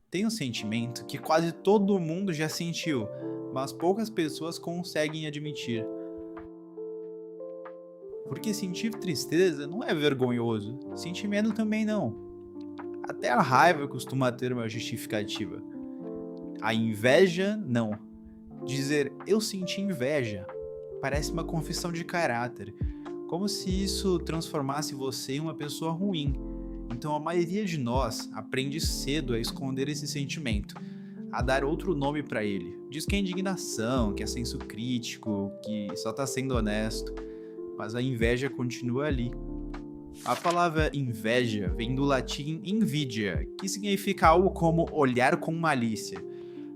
Tem um sentimento que quase todo mundo já sentiu, mas poucas pessoas conseguem admitir. Porque sentir tristeza não é vergonhoso, sentir medo também não. Até a raiva costuma ter uma justificativa. A inveja, não. Dizer eu senti inveja parece uma confissão de caráter, como se isso transformasse você em uma pessoa ruim. Então a maioria de nós aprende cedo a esconder esse sentimento, a dar outro nome para ele. Diz que é indignação, que é senso crítico, que só tá sendo honesto, mas a inveja continua ali. A palavra inveja vem do latim invidia, que significa algo como olhar com malícia.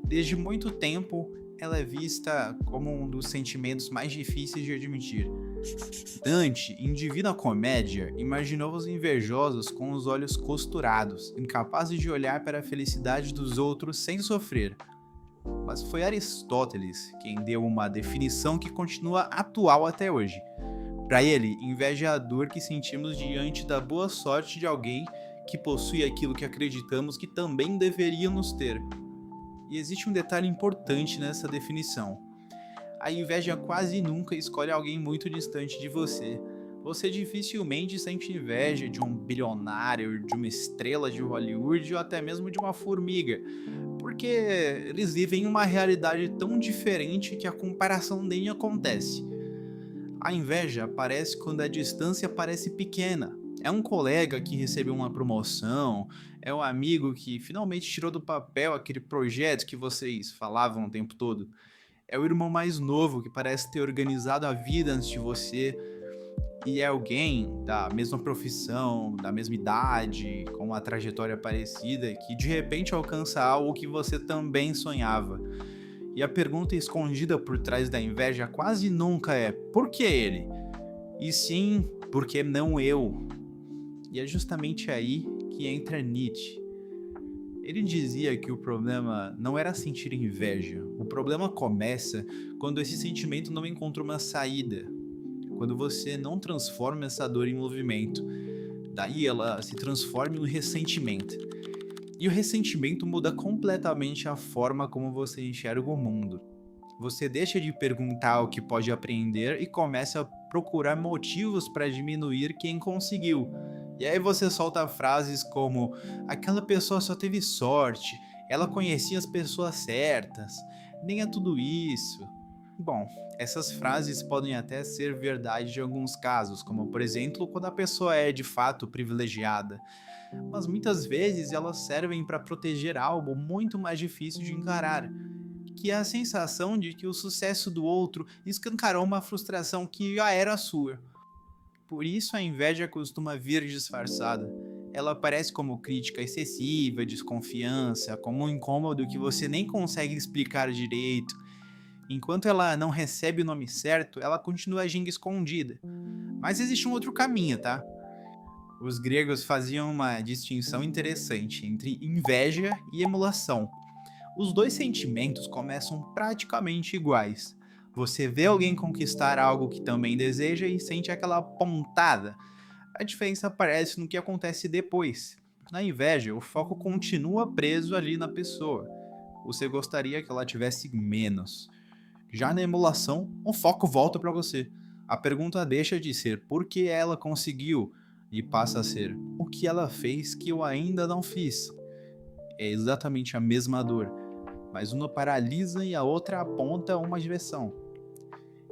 Desde muito tempo, ela é vista como um dos sentimentos mais difíceis de admitir. Dante, em Divina Comédia, imaginou os invejosos com os olhos costurados, incapazes de olhar para a felicidade dos outros sem sofrer. Mas foi Aristóteles quem deu uma definição que continua atual até hoje. Para ele, inveja é a dor que sentimos diante da boa sorte de alguém que possui aquilo que acreditamos que também deveríamos ter. E existe um detalhe importante nessa definição. A inveja quase nunca escolhe alguém muito distante de você. Você dificilmente sente inveja de um bilionário, de uma estrela de Hollywood ou até mesmo de uma formiga, porque eles vivem uma realidade tão diferente que a comparação nem acontece. A inveja aparece quando a distância parece pequena. É um colega que recebeu uma promoção, é um amigo que finalmente tirou do papel aquele projeto que vocês falavam o tempo todo. É o irmão mais novo que parece ter organizado a vida antes de você, e é alguém da mesma profissão, da mesma idade, com uma trajetória parecida, que de repente alcança algo que você também sonhava. E a pergunta escondida por trás da inveja quase nunca é por que ele? E sim, por que não eu? E é justamente aí que entra Nietzsche. Ele dizia que o problema não era sentir inveja. O problema começa quando esse sentimento não encontra uma saída. Quando você não transforma essa dor em movimento. Daí ela se transforma em um ressentimento. E o ressentimento muda completamente a forma como você enxerga o mundo. Você deixa de perguntar o que pode aprender e começa a procurar motivos para diminuir quem conseguiu. E aí você solta frases como aquela pessoa só teve sorte, ela conhecia as pessoas certas, nem é tudo isso. Bom, essas frases podem até ser verdade em alguns casos, como por exemplo quando a pessoa é de fato privilegiada, mas muitas vezes elas servem para proteger algo muito mais difícil de encarar, que é a sensação de que o sucesso do outro escancarou uma frustração que já era sua. Por isso a inveja costuma vir disfarçada. Ela aparece como crítica excessiva, desconfiança, como um incômodo que você nem consegue explicar direito. Enquanto ela não recebe o nome certo, ela continua agindo escondida. Mas existe um outro caminho, tá? Os gregos faziam uma distinção interessante entre inveja e emulação. Os dois sentimentos começam praticamente iguais. Você vê alguém conquistar algo que também deseja e sente aquela pontada. A diferença aparece no que acontece depois. Na inveja, o foco continua preso ali na pessoa. Você gostaria que ela tivesse menos. Já na emulação, o foco volta para você. A pergunta deixa de ser por que ela conseguiu e passa a ser o que ela fez que eu ainda não fiz. É exatamente a mesma dor, mas uma paralisa e a outra aponta uma direção.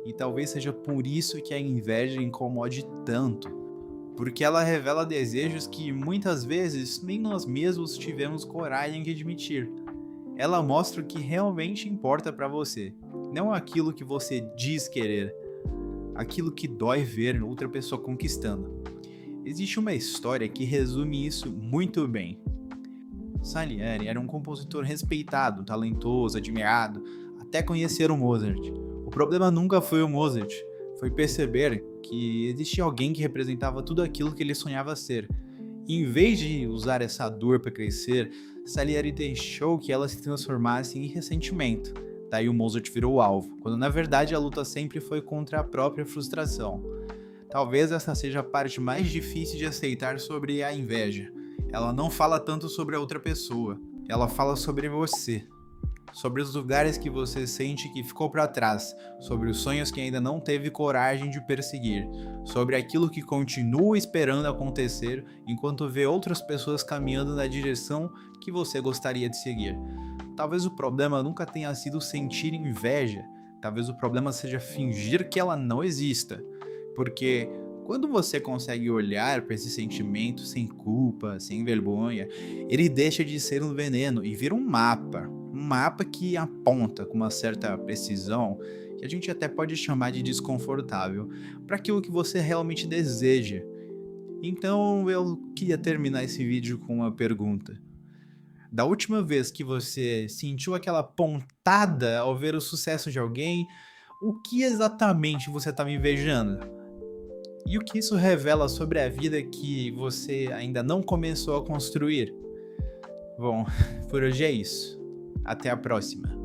E talvez seja por isso que a inveja incomode tanto, porque ela revela desejos que muitas vezes nem nós mesmos tivemos coragem de admitir. Ela mostra o que realmente importa para você, não aquilo que você diz querer, aquilo que dói ver outra pessoa conquistando. Existe uma história que resume isso muito bem. Salieri era um compositor respeitado, talentoso, admirado, até conhecer o Mozart. O problema nunca foi o Mozart, foi perceber que existia alguém que representava tudo aquilo que ele sonhava ser. E em vez de usar essa dor para crescer, Salieri deixou que ela se transformasse em ressentimento. Daí o Mozart virou o alvo, quando na verdade a luta sempre foi contra a própria frustração. Talvez essa seja a parte mais difícil de aceitar sobre a inveja. Ela não fala tanto sobre a outra pessoa, ela fala sobre você, sobre os lugares que você sente que ficou para trás, sobre os sonhos que ainda não teve coragem de perseguir, sobre aquilo que continua esperando acontecer enquanto vê outras pessoas caminhando na direção que você gostaria de seguir. Talvez o problema nunca tenha sido sentir inveja, talvez o problema seja fingir que ela não exista, porque quando você consegue olhar para esse sentimento sem culpa, sem vergonha, ele deixa de ser um veneno e vira um mapa que aponta com uma certa precisão, que a gente até pode chamar de desconfortável, para aquilo que você realmente deseja. Então eu queria terminar esse vídeo com uma pergunta. Da última vez que você sentiu aquela pontada ao ver o sucesso de alguém, o que exatamente você estava invejando? E o que isso revela sobre a vida que você ainda não começou a construir? Bom, por hoje é isso. Até a próxima.